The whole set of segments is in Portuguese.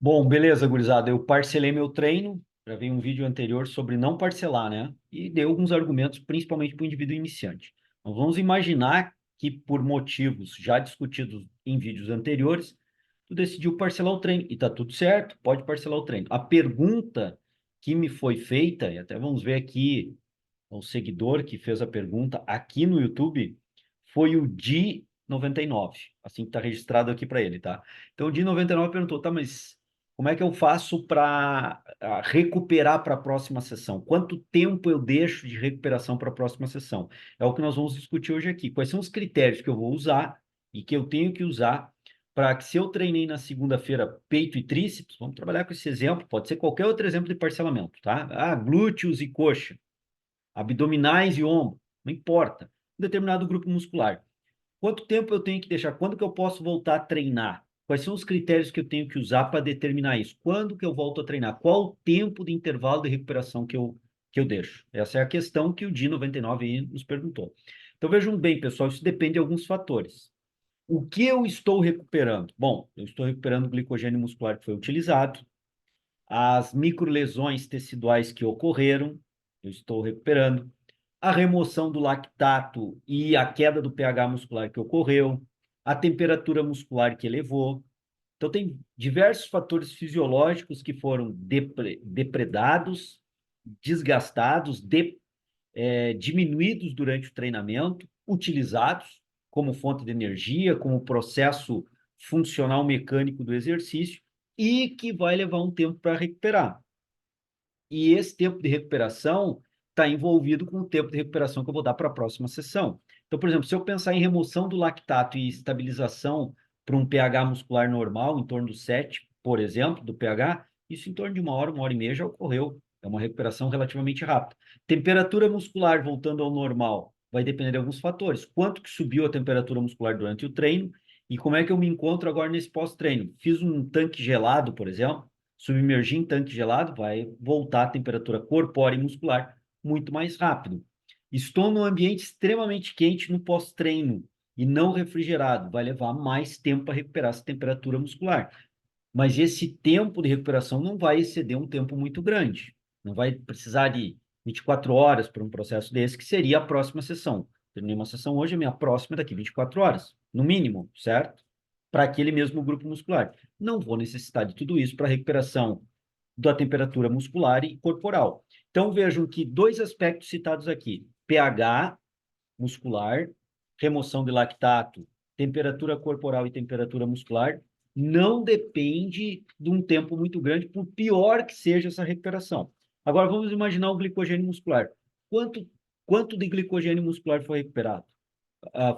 Bom, beleza, gurizada. Eu parcelei meu treino, gravei um vídeo anterior sobre não parcelar, né? E dei alguns argumentos, principalmente para o indivíduo iniciante. Então, vamos imaginar que, por motivos já discutidos em vídeos anteriores, tu decidiu parcelar o treino. E tá tudo certo, pode parcelar o treino. A pergunta que me foi feita, e até vamos ver aqui o seguidor que fez a pergunta aqui no YouTube, foi o Di99, assim que está registrado aqui para ele, tá? Então o Di99 perguntou, tá, mas como é que eu faço para recuperar para a próxima sessão? Quanto tempo eu deixo de recuperação para a próxima sessão? É o que nós vamos discutir hoje aqui. Quais são os critérios que eu vou usar e que eu tenho que usar para que, se eu treinei na segunda-feira peito e tríceps, vamos trabalhar com esse exemplo, pode ser qualquer outro exemplo de parcelamento, tá? Ah, glúteos e coxa, abdominais e ombro, não importa. Um determinado grupo muscular. Quanto tempo eu tenho que deixar? Quando que eu posso voltar a treinar? Quais são os critérios que eu tenho que usar para determinar isso? Quando que eu volto a treinar? Qual o tempo de intervalo de recuperação que eu deixo? Essa é a questão que o Di99 aí nos perguntou. Então vejam bem, pessoal, isso depende de alguns fatores. O que eu estou recuperando? Bom, eu estou recuperando o glicogênio muscular que foi utilizado, as microlesões teciduais que ocorreram, eu estou recuperando, a remoção do lactato e a queda do pH muscular que ocorreu, a temperatura muscular que elevou. Então, tem diversos fatores fisiológicos que foram depredados, desgastados, diminuídos durante o treinamento, utilizados como fonte de energia, como processo funcional mecânico do exercício, e que vai levar um tempo para recuperar. E esse tempo de recuperação está envolvido com o tempo de recuperação que eu vou dar para a próxima sessão. Então, por exemplo, se eu pensar em remoção do lactato e estabilização para um pH muscular normal, em torno do 7, por exemplo, do pH, isso em torno de uma hora e meia já ocorreu. É uma recuperação relativamente rápida. Temperatura muscular voltando ao normal vai depender de alguns fatores. Quanto que subiu a temperatura muscular durante o treino e como é que eu me encontro agora nesse pós-treino? Fiz um tanque gelado, por exemplo, submergir em tanque gelado, vai voltar a temperatura corpórea e muscular muito mais rápido. Estou num ambiente extremamente quente no pós-treino e não refrigerado, vai levar mais tempo para recuperar essa temperatura muscular. Mas esse tempo de recuperação não vai exceder um tempo muito grande. Não vai precisar de 24 horas para um processo desse, que seria a próxima sessão. Terminei uma sessão hoje, a minha próxima é daqui 24 horas, no mínimo, certo? Para aquele mesmo grupo muscular. Não vou necessitar de tudo isso para a recuperação da temperatura muscular e corporal. Então, vejam que dois aspectos citados aqui: pH muscular, remoção de lactato, temperatura corporal e temperatura muscular, não depende de um tempo muito grande, por pior que seja essa recuperação. Agora, vamos imaginar o glicogênio muscular. Quanto, quanto de glicogênio muscular foi recuperado?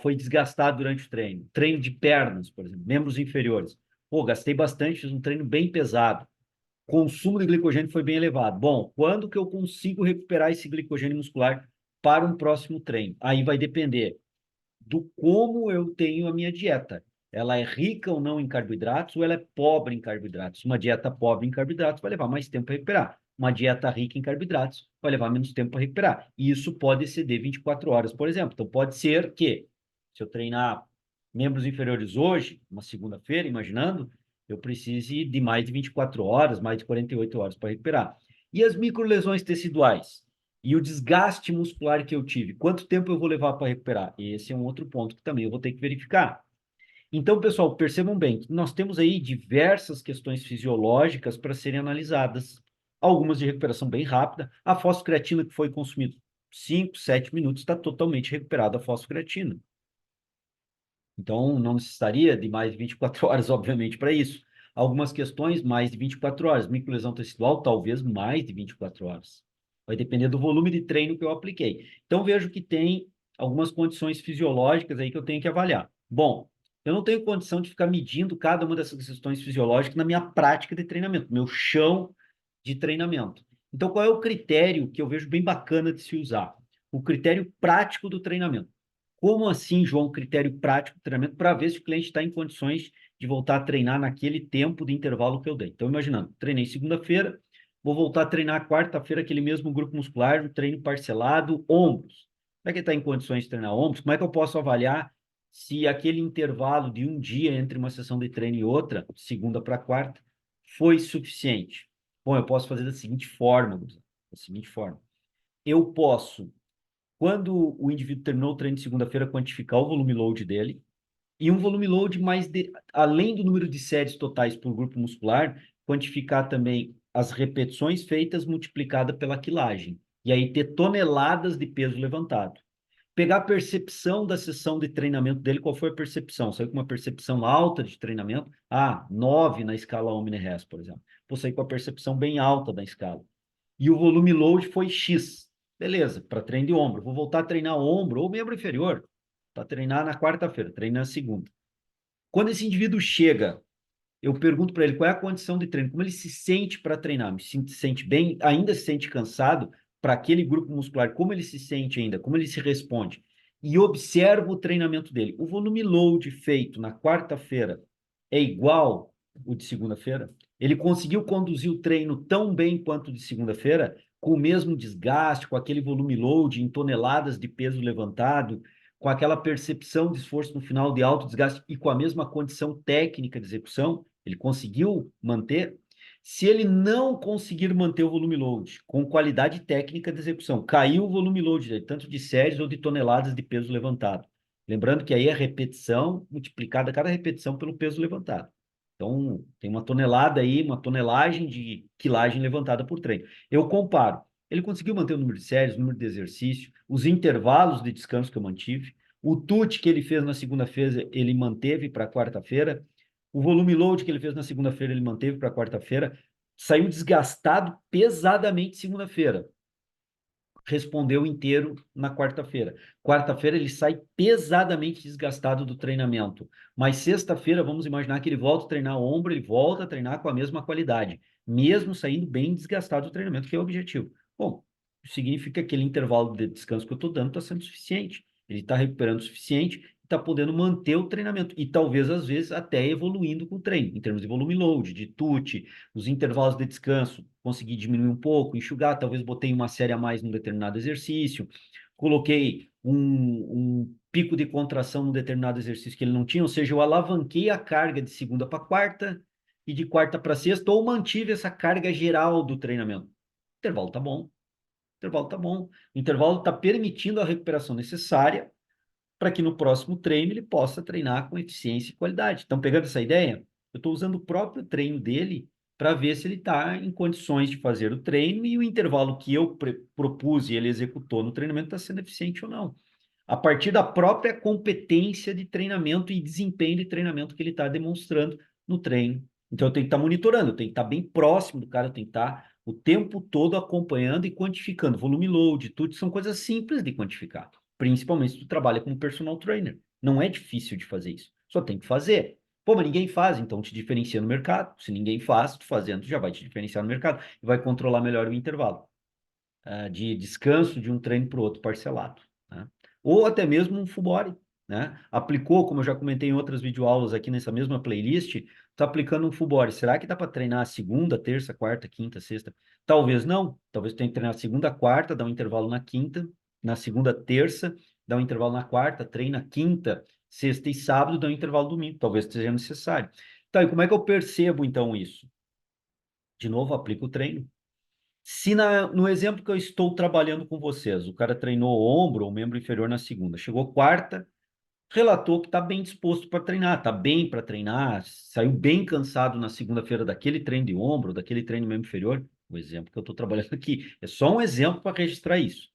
Foi desgastado durante o treino? Treino de pernas, por exemplo, membros inferiores. Pô, gastei bastante, fiz um treino bem pesado. Consumo de glicogênio foi bem elevado. Bom, quando que eu consigo recuperar esse glicogênio muscular para um próximo treino? Aí vai depender do como eu tenho a minha dieta. Ela é rica ou não em carboidratos, ou ela é pobre em carboidratos. Uma dieta pobre em carboidratos vai levar mais tempo para recuperar. Uma dieta rica em carboidratos vai levar menos tempo para recuperar. E isso pode exceder 24 horas, por exemplo. Então, pode ser que, se eu treinar membros inferiores hoje, uma segunda-feira, imaginando, eu precise de mais de 24 horas, mais de 48 horas para recuperar. E as microlesões teciduais? E o desgaste muscular que eu tive, quanto tempo eu vou levar para recuperar? Esse é um outro ponto que também eu vou ter que verificar. Então, pessoal, percebam bem que nós temos aí diversas questões fisiológicas para serem analisadas. Algumas de recuperação bem rápida. A fosfocreatina que foi consumida 5, 7 minutos está totalmente recuperada a fosfocreatina. Então, não necessitaria de mais de 24 horas, obviamente, para isso. Algumas questões, mais de 24 horas. Microlesão tecidual, talvez mais de 24 horas. Vai depender do volume de treino que eu apliquei. Então, vejo que tem algumas condições fisiológicas aí que eu tenho que avaliar. Bom, eu não tenho condição de ficar medindo cada uma dessas questões fisiológicas na minha prática de treinamento, meu chão de treinamento. Então, qual é o critério que eu vejo bem bacana de se usar? O critério prático do treinamento. Como assim, João, critério prático de treinamento para ver se o cliente está em condições de voltar a treinar naquele tempo de intervalo que eu dei? Então, imaginando, treinei segunda-feira, vou voltar a treinar quarta-feira aquele mesmo grupo muscular, um treino parcelado, ombros. Será que ele está em condições de treinar ombros? Como é que eu posso avaliar se aquele intervalo de um dia entre uma sessão de treino e outra, segunda para quarta, foi suficiente? Bom, eu posso fazer da seguinte forma, gurizada, da seguinte forma. Eu posso, quando o indivíduo terminou o treino de segunda-feira, quantificar o volume load dele, e um volume load além do número de séries totais por grupo muscular, quantificar também as repetições feitas multiplicada pela quilagem. E aí ter toneladas de peso levantado. Pegar a percepção da sessão de treinamento dele, qual foi a percepção? Saiu com uma percepção alta de treinamento? 9 na escala Omni-Res, por exemplo. Vou sair com a percepção bem alta da escala. E o volume load foi X. Beleza, para treino de ombro. Vou voltar a treinar ombro ou membro inferior para treinar na quarta-feira, treinar na segunda. Quando esse indivíduo chega, eu pergunto para ele qual é a condição de treino, como ele se sente para treinar, se sente bem, ainda se sente cansado para aquele grupo muscular, como ele se sente ainda, como ele se responde, e observo o treinamento dele. O volume load feito na quarta-feira é igual o de segunda-feira? Ele conseguiu conduzir o treino tão bem quanto o de segunda-feira, com o mesmo desgaste, com aquele volume load em toneladas de peso levantado, com aquela percepção de esforço no final de alto desgaste e com a mesma condição técnica de execução? Ele conseguiu manter? Se ele não conseguir manter o volume load com qualidade técnica de execução, caiu o volume load, tanto de séries ou de toneladas de peso levantado. Lembrando que aí é repetição multiplicada cada repetição pelo peso levantado. Então, tem uma tonelada aí, uma tonelagem de quilagem levantada por treino. Eu comparo. Ele conseguiu manter o número de séries, o número de exercício, os intervalos de descanso que eu mantive, o TUT que ele fez na segunda-feira, ele manteve para quarta-feira, o volume load que ele fez na segunda-feira, ele manteve para quarta-feira, saiu desgastado pesadamente segunda-feira, respondeu inteiro na quarta-feira. Quarta-feira ele sai pesadamente desgastado do treinamento, mas sexta-feira vamos imaginar que ele volta a treinar ombro, ele volta a treinar com a mesma qualidade, mesmo saindo bem desgastado do treinamento, que é o objetivo. Bom, significa que aquele intervalo de descanso que eu estou dando está sendo suficiente, ele está recuperando o suficiente, está podendo manter o treinamento e talvez às vezes até evoluindo com o treino, em termos de volume load, de TUT, os intervalos de descanso, consegui diminuir um pouco, enxugar, talvez botei uma série a mais num determinado exercício, coloquei um pico de contração num determinado exercício que ele não tinha, ou seja, eu alavanquei a carga de segunda para quarta e de quarta para sexta, ou mantive essa carga geral do treinamento. O intervalo tá bom, o intervalo tá bom, o intervalo está permitindo a recuperação necessária para que no próximo treino ele possa treinar com eficiência e qualidade. Então, pegando essa ideia, eu estou usando o próprio treino dele para ver se ele está em condições de fazer o treino e o intervalo que eu propus e ele executou no treinamento está sendo eficiente ou não. A partir da própria competência de treinamento e desempenho de treinamento que ele está demonstrando no treino. Então, eu tenho que estar monitorando, eu tenho que estar bem próximo do cara, eu tenho que estar o tempo todo acompanhando e quantificando. Volume load, tudo são coisas simples de quantificar, principalmente se tu trabalha como personal trainer. Não é difícil de fazer isso, só tem que fazer. Pô, mas ninguém faz, então te diferencia no mercado. Se ninguém faz, tu fazendo, tu já vai te diferenciar no mercado e vai controlar melhor o intervalo de descanso de um treino para o outro parcelado, né? Ou até mesmo um full body, né? Aplicou, como eu já comentei em outras videoaulas aqui nessa mesma playlist, está aplicando um full body. Será que dá para treinar segunda, terça, quarta, quinta, sexta? Talvez não. Talvez tenha que treinar segunda, quarta, dar um intervalo na quinta, na segunda, terça, dar um intervalo na quarta, treina quinta, sexta e sábado, dá um intervalo domingo. Talvez seja necessário. Tá, e como é que eu percebo então isso? De novo, aplico o treino. Se no exemplo que eu estou trabalhando com vocês, o cara treinou ombro ou membro inferior na segunda, chegou quarta, relatou que está bem disposto para treinar, está bem para treinar, saiu bem cansado na segunda-feira daquele treino de ombro, daquele treino membro inferior, o exemplo que eu estou trabalhando aqui, é só um exemplo para registrar isso.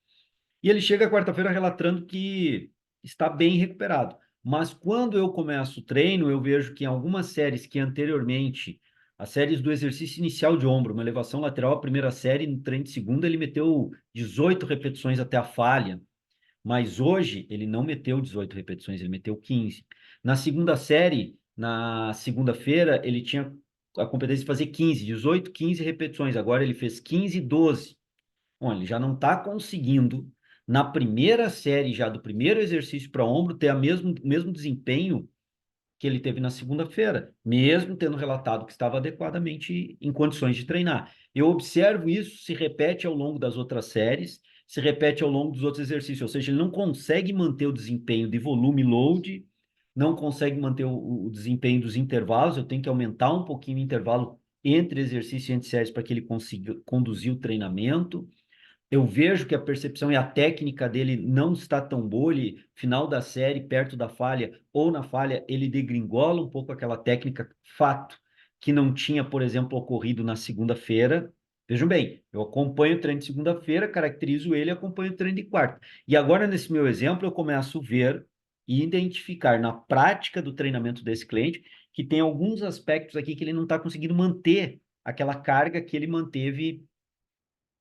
E ele chega quarta-feira relatando que está bem recuperado. Mas quando eu começo o treino, eu vejo que em algumas séries que anteriormente, as séries do exercício inicial de ombro, uma elevação lateral, a primeira série, no treino de segunda, ele meteu 18 repetições até a falha. Mas hoje ele não meteu 18 repetições, ele meteu 15. Na segunda série, na segunda-feira, ele tinha a competência de fazer 15, 18, 15 repetições. Agora ele fez 15, 12. Bom, ele já não está conseguindo, na primeira série já do primeiro exercício para ombro, ter o mesmo desempenho que ele teve na segunda-feira, mesmo tendo relatado que estava adequadamente em condições de treinar. Eu observo isso, se repete ao longo das outras séries, se repete ao longo dos outros exercícios, ou seja, ele não consegue manter o desempenho de volume load, não consegue manter o desempenho dos intervalos, eu tenho que aumentar um pouquinho o intervalo entre exercício e entre séries para que ele consiga conduzir o treinamento. Eu vejo que a percepção e a técnica dele não está tão boa, ele, final da série, perto da falha ou na falha, ele degringola um pouco aquela técnica, fato que não tinha, por exemplo, ocorrido na segunda-feira. Vejam bem, eu acompanho o treino de segunda-feira, caracterizo ele e acompanho o treino de quarta. E agora, nesse meu exemplo, eu começo a ver e identificar na prática do treinamento desse cliente que tem alguns aspectos aqui que ele não está conseguindo manter aquela carga que ele manteve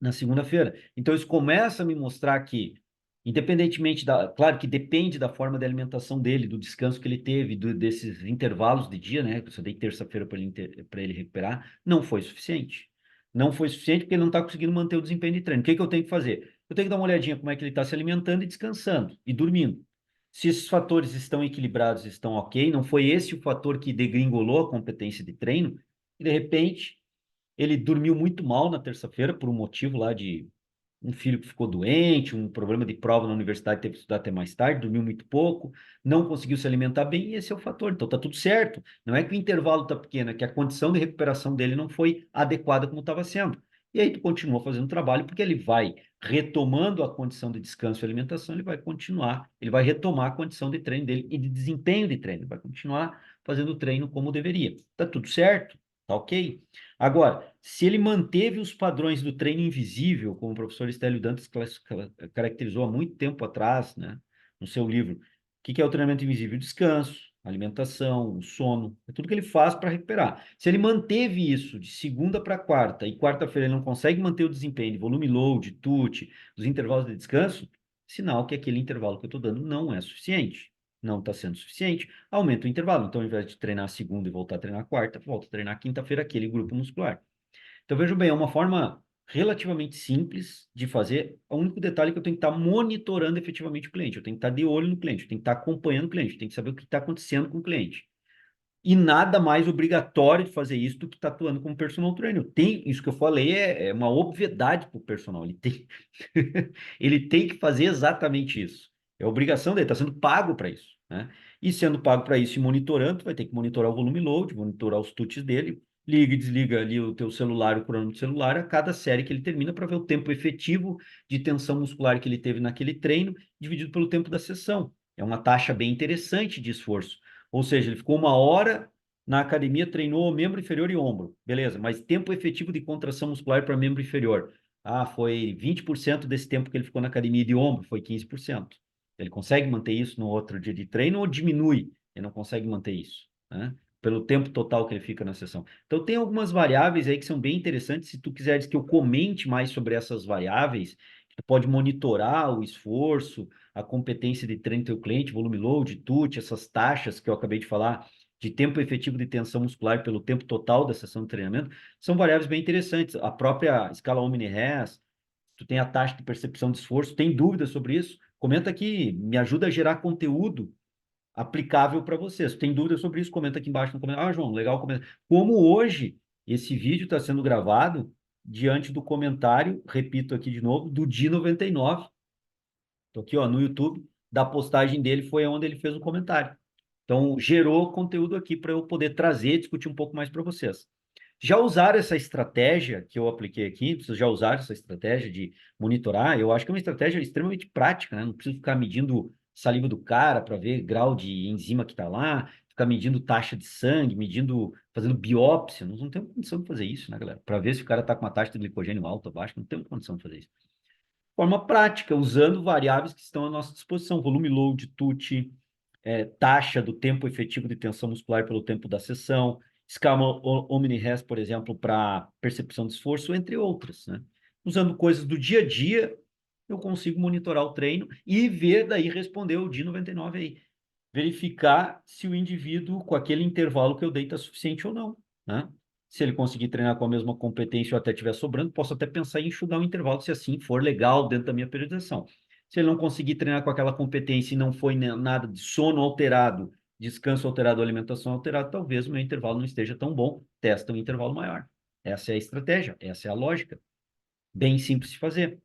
na segunda-feira. Então, isso começa a me mostrar que, independentemente da. Claro que depende da forma de alimentação dele, do descanso que ele teve, desses intervalos de dia, né? Que eu só dei terça-feira para ele recuperar, não foi suficiente. Não foi suficiente porque ele não está conseguindo manter o desempenho de treino. O que que eu tenho que fazer? Eu tenho que dar uma olhadinha como é que ele está se alimentando e descansando e dormindo. Se esses fatores estão equilibrados, estão ok, não foi esse o fator que degringolou a competência de treino, e de repente ele dormiu muito mal na terça-feira por um motivo lá de um filho que ficou doente, um problema de prova na universidade, teve que estudar até mais tarde, dormiu muito pouco, não conseguiu se alimentar bem, e esse é o fator. Então tá tudo certo. Não é que o intervalo tá pequeno, é que a condição de recuperação dele não foi adequada como estava sendo. E aí tu continua fazendo trabalho, porque ele vai retomando a condição de descanso e alimentação, ele vai continuar, ele vai retomar a condição de treino dele e de desempenho de treino, ele vai continuar fazendo o treino como deveria. Tá tudo certo? Tá ok? Agora, se ele manteve os padrões do treino invisível, como o professor Estélio Dantas caracterizou há muito tempo atrás, né, no seu livro, o que é o treinamento invisível? Descanso, alimentação, o sono, é tudo que ele faz para recuperar. Se ele manteve isso de segunda para quarta e quarta-feira ele não consegue manter o desempenho de volume load, TUT, dos intervalos de descanso, sinal que aquele intervalo que eu estou dando não é suficiente. Não está sendo suficiente, aumenta o intervalo. Então, ao invés de treinar segunda e voltar a treinar quarta, volta a treinar quinta-feira aquele grupo muscular. Então, veja bem, é uma forma relativamente simples de fazer. O único detalhe é que eu tenho que estar monitorando efetivamente o cliente, eu tenho que estar de olho no cliente, eu tenho que estar acompanhando o cliente, eu tenho que saber o que está acontecendo com o cliente. E nada mais obrigatório de fazer isso do que estar atuando como personal trainer. Tem, isso que eu falei é uma obviedade para o personal. Ele tem, ele tem que fazer exatamente isso. É obrigação dele, está sendo pago para isso, né? E sendo pago para isso e monitorando, vai ter que monitorar o volume load, monitorar os tuts dele, liga e desliga ali o teu celular, o cronômetro celular, a cada série que ele termina para ver o tempo efetivo de tensão muscular que ele teve naquele treino, dividido pelo tempo da sessão. É uma taxa bem interessante de esforço. Ou seja, ele ficou uma hora na academia, treinou membro inferior e ombro. Beleza, mas tempo efetivo de contração muscular para membro inferior. Ah, foi 20% desse tempo que ele ficou na academia de ombro, foi 15%. Ele consegue manter isso no outro dia de treino ou diminui? Ele não consegue manter isso, né? Pelo tempo total que ele fica na sessão. Então, tem algumas variáveis aí que são bem interessantes. Se tu quiseres que eu comente mais sobre essas variáveis, tu pode monitorar o esforço, a competência de treino do teu cliente, volume load, TUT, essas taxas que eu acabei de falar, de tempo efetivo de tensão muscular pelo tempo total da sessão de treinamento, são variáveis bem interessantes. A própria escala Omni-Res, tu tem a taxa de percepção de esforço, tem dúvidas sobre isso? Comenta aqui, me ajuda a gerar conteúdo aplicável para vocês. Tem dúvidas sobre isso? Comenta aqui embaixo no comentário. Ah, João, legal comentar. Como hoje esse vídeo está sendo gravado diante do comentário, repito aqui de novo, do Di99. Estou aqui, ó, no YouTube, da postagem dele foi onde ele fez o comentário. Então, gerou conteúdo aqui para eu poder trazer, discutir um pouco mais para vocês. Já usaram essa estratégia que eu apliquei aqui? Vocês já usaram essa estratégia de monitorar? Eu acho que é uma estratégia extremamente prática, né? Não preciso ficar medindo saliva do cara para ver grau de enzima que está lá, ficar medindo taxa de sangue, medindo, fazendo biópsia. Nós não temos condição de fazer isso, né, galera? Para ver se o cara está com uma taxa de glicogênio alta ou baixa, não temos condição de fazer isso forma prática, usando variáveis que estão à nossa disposição, volume load, TUT, taxa do tempo efetivo de tensão muscular pelo tempo da sessão, escala Omni-Res, por exemplo, para percepção de esforço, entre outras, né? Usando coisas do dia a dia, eu consigo monitorar o treino e ver daí responder o D99 aí. Verificar se o indivíduo, com aquele intervalo que eu dei, está suficiente ou não, né? Se ele conseguir treinar com a mesma competência ou até estiver sobrando, posso até pensar em enxugar o intervalo, se assim for legal dentro da minha periodização. Se ele não conseguir treinar com aquela competência e não foi nada de sono alterado, descanso alterado, alimentação alterada, talvez o meu intervalo não esteja tão bom, testa um intervalo maior. Essa é a estratégia, essa é a lógica. Bem simples de fazer.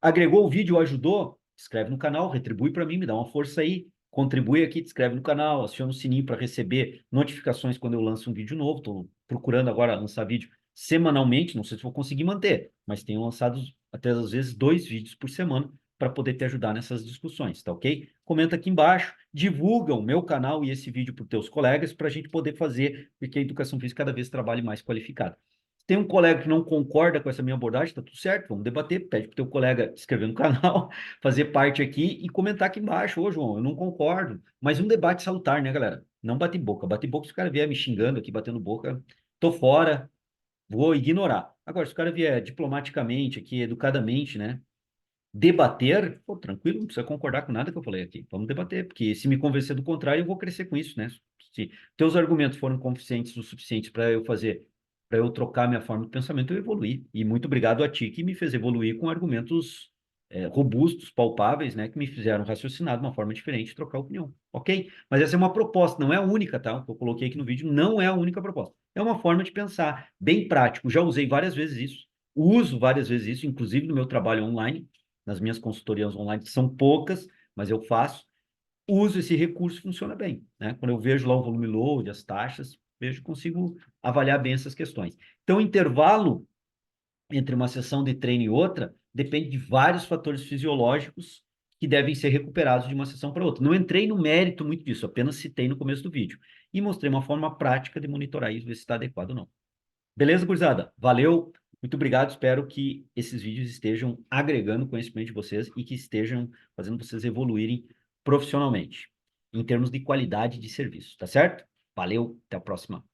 Agregou o vídeo, ajudou? Inscreve no canal, retribui para mim, me dá uma força aí. Contribui aqui, te inscreve no canal, aciona o sininho para receber notificações quando eu lanço um vídeo novo. Estou procurando agora lançar vídeo semanalmente, não sei se vou conseguir manter, mas tenho lançado até às vezes 2 vídeos por semana para poder te ajudar nessas discussões, tá ok? Comenta aqui embaixo, divulga o meu canal e esse vídeo para os teus colegas para a gente poder fazer com que a educação física cada vez trabalhe mais qualificada. Tem um colega que não concorda com essa minha abordagem, tá tudo certo, vamos debater, pede para o teu colega se inscrever no canal, fazer parte aqui e comentar aqui embaixo, ô João, eu não concordo, mas um debate salutar, né, galera? Não bate boca, se o cara vier me xingando aqui, batendo boca, tô fora, vou ignorar. Agora, se o cara vier diplomaticamente aqui, educadamente, né, debater, pô, tranquilo, não precisa concordar com nada que eu falei aqui. Vamos debater, porque se me convencer do contrário, eu vou crescer com isso, né? Se teus argumentos foram convincentes o suficiente para eu fazer, para eu trocar minha forma de pensamento, eu evoluí. E muito obrigado a ti que me fez evoluir com argumentos robustos, palpáveis, né? Que me fizeram raciocinar de uma forma diferente, trocar opinião, ok? Mas essa é uma proposta, não é a única, tá? O que eu coloquei aqui no vídeo não é a única proposta. É uma forma de pensar, bem prático. Já usei várias vezes isso, uso várias vezes isso, inclusive no meu trabalho online, nas minhas consultorias online, que são poucas, mas eu faço, uso esse recurso, funciona bem, né? Quando eu vejo lá o volume load, as taxas, vejo, consigo avaliar bem essas questões. Então, o intervalo entre uma sessão de treino e outra depende de vários fatores fisiológicos que devem ser recuperados de uma sessão para outra. Não entrei no mérito muito disso, apenas citei no começo do vídeo e mostrei uma forma prática de monitorar isso, ver se está adequado ou não. Beleza, gurizada? Valeu, muito obrigado. Espero que esses vídeos estejam agregando conhecimento de vocês e que estejam fazendo vocês evoluírem profissionalmente, em termos de qualidade de serviço, tá certo? Valeu, até a próxima.